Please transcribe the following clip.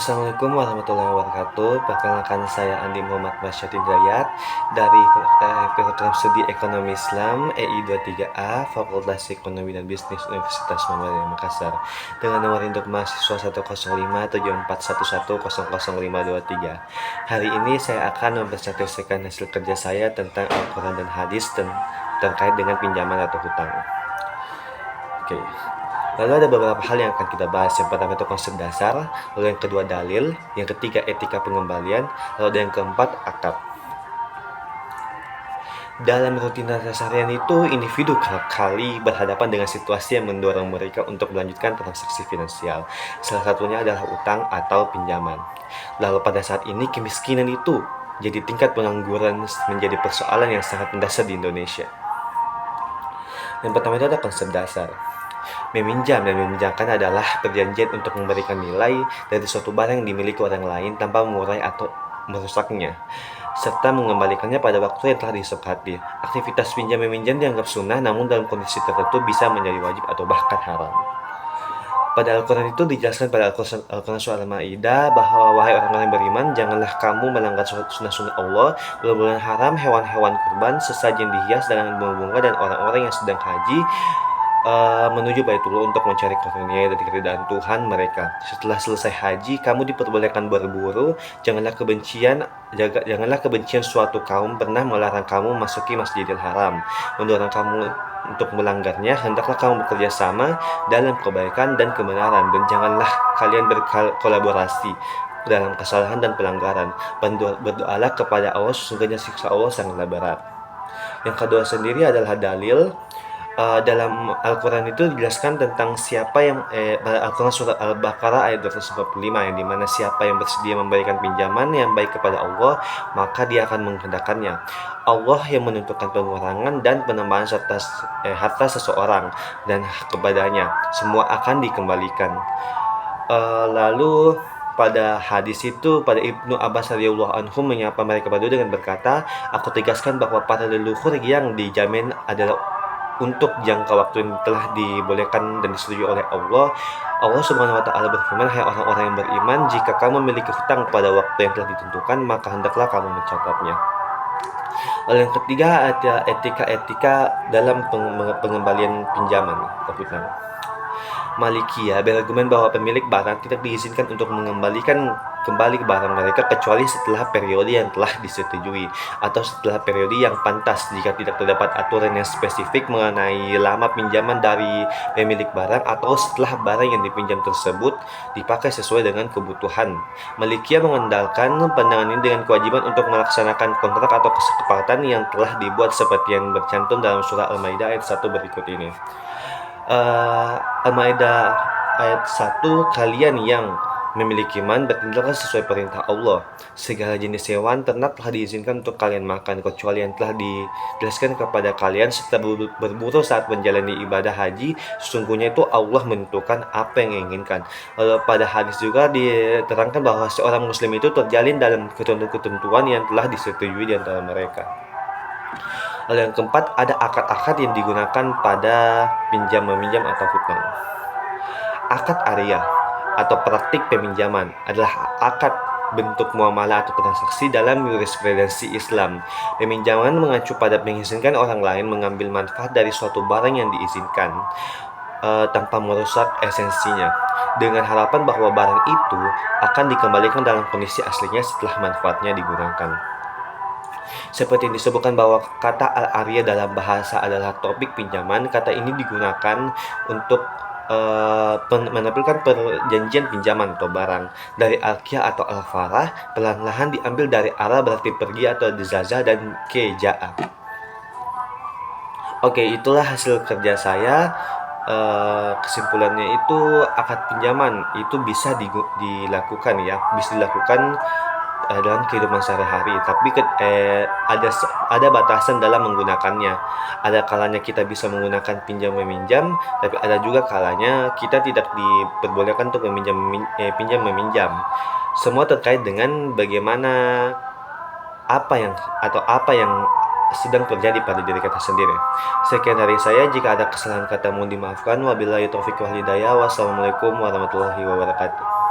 Assalamualaikum warahmatullahi wabarakatuh. Perkenalkan saya Andi Muhammad Masyad Hidayat dari Program Studi Ekonomi Islam EI 23A Fakultas Ekonomi dan Bisnis Universitas Muhammadiyah Makassar dengan nomor induk mahasiswa 1057411000523. Hari ini saya akan mempresentasikan hasil kerja saya tentang Al-Quran dan Hadis terkait dengan pinjaman atau hutang. Oke. Lalu ada beberapa hal yang akan kita bahas. Yang pertama itu konsep dasar, lalu yang kedua dalil, yang ketiga etika pengembalian, lalu ada yang keempat akad. Dalam rutinitas harian itu, individu kali berhadapan dengan situasi yang mendorong mereka untuk melanjutkan transaksi finansial. Salah satunya adalah utang atau pinjaman. Lalu pada saat ini kemiskinan itu jadi tingkat pengangguran menjadi persoalan yang sangat mendasar di Indonesia. Yang pertama itu ada konsep dasar. Meminjam dan meminjamkan adalah perjanjian untuk memberikan nilai dari suatu barang yang dimiliki orang lain tanpa mengurai atau merusaknya, serta mengembalikannya pada waktu yang telah disepakati. Aktivitas pinjam-meminjam dianggap sunnah, namun dalam kondisi tertentu bisa menjadi wajib atau bahkan haram. Pada Al-Quran itu dijelaskan pada Al-Quran surah Al-Ma'idah bahwa wahai orang-orang yang beriman, janganlah kamu melanggar sunnah-sunnah Allah, bulan-bulan haram, hewan-hewan kurban, sesajen dihias dengan bunga-bunga, dan orang-orang yang sedang haji menuju Baitullah untuk mencari karunia dari keridaan Tuhan mereka. Setelah selesai haji, kamu diperbolehkan berburu. Janganlah kebencian suatu kaum pernah melarang kamu masuki Masjidil Haram, mendorong kamu untuk melanggarnya. Hendaklah kamu bekerja sama dalam kebaikan dan kebenaran, dan janganlah kalian berkolaborasi dalam kesalahan dan pelanggaran. Berdoalah kepada Allah, sesungguhnya siksa Allah sangatlah berat. Yang kedua sendiri adalah dalil. Dalam Al-Quran itu dijelaskan tentang siapa yang Al-Quran surat Al-Baqarah ayat 245, yang dimana siapa yang bersedia memberikan pinjaman yang baik kepada Allah, maka dia akan menghendakannya. Allah yang menentukan pengurangan dan penambahan harta seseorang, dan kepadanya semua akan dikembalikan. Lalu pada hadis itu, pada Ibnu Abbas radhiyallahu anhu menyapa mereka berdua dengan berkata, aku tegaskan bahwa para leluhur yang dijamin adalah untuk jangka waktu yang telah dibolehkan dan disetujui oleh Allah. Allah Subhanahu wa taala berfirman, hai orang-orang yang beriman, jika kamu memiliki hutang pada waktu yang telah ditentukan, maka hendaklah kamu mencatatnya. Lalu yang ketiga ada etika dalam pengembalian pinjaman atau hutang. Malikiyah berargumen bahwa pemilik barang tidak diizinkan untuk mengembalikan kembali barang mereka kecuali setelah periode yang telah disetujui atau setelah periode yang pantas. Jika tidak terdapat aturan yang spesifik mengenai lama pinjaman dari pemilik barang atau setelah barang yang dipinjam tersebut dipakai sesuai dengan kebutuhan. Malikiyah mengandalkan pandangan ini dengan kewajiban untuk melaksanakan kontrak atau kesepakatan yang telah dibuat seperti yang bercantum dalam surah Al-Maidah ayat 1 berikut ini. Al-Maidah ayat 1, kalian yang memiliki iman bertindaklah sesuai perintah Allah. Segala jenis hewan ternak telah diizinkan untuk kalian makan, kecuali yang telah dijelaskan kepada kalian serta berburu saat menjalani ibadah haji. Sesungguhnya itu Allah menentukan apa yang inginkan. Lalu pada hadis juga diterangkan bahwa seorang muslim itu terjalin dalam ketentuan yang telah disetujui di antara mereka. Lalu yang keempat ada akad-akad yang digunakan pada pinjam-meminjam atau hutang. Akad ariyah atau praktik peminjaman adalah akad bentuk muamalah atau transaksi dalam jurisprudensi Islam. Peminjaman mengacu pada mengizinkan orang lain mengambil manfaat dari suatu barang yang diizinkan tanpa merusak esensinya, dengan harapan bahwa barang itu akan dikembalikan dalam kondisi aslinya setelah manfaatnya digunakan. Seperti yang disebutkan bahwa kata al-ariyah dalam bahasa adalah topik pinjaman. Kata ini digunakan untuk menampilkan perjanjian pinjaman atau barang. Dari al-qiyah atau al-farah perlahan-lahan diambil dari ara berarti pergi atau dizaza dan keja'a. Oke, itulah hasil kerja saya. Kesimpulannya itu akad pinjaman itu bisa dilakukan dalam kehidupan sehari-hari, tapi ada batasan dalam menggunakannya. Ada kalanya kita bisa menggunakan pinjam meminjam, tapi ada juga kalanya kita tidak diperbolehkan untuk pinjam meminjam. Semua terkait dengan bagaimana apa yang sedang terjadi pada diri kita sendiri. Sekian dari saya, jika ada kesalahan kata mohon dimaafkan. Wabillahi taufiq wal hidayah. Wassalamualaikum warahmatullahi wabarakatuh.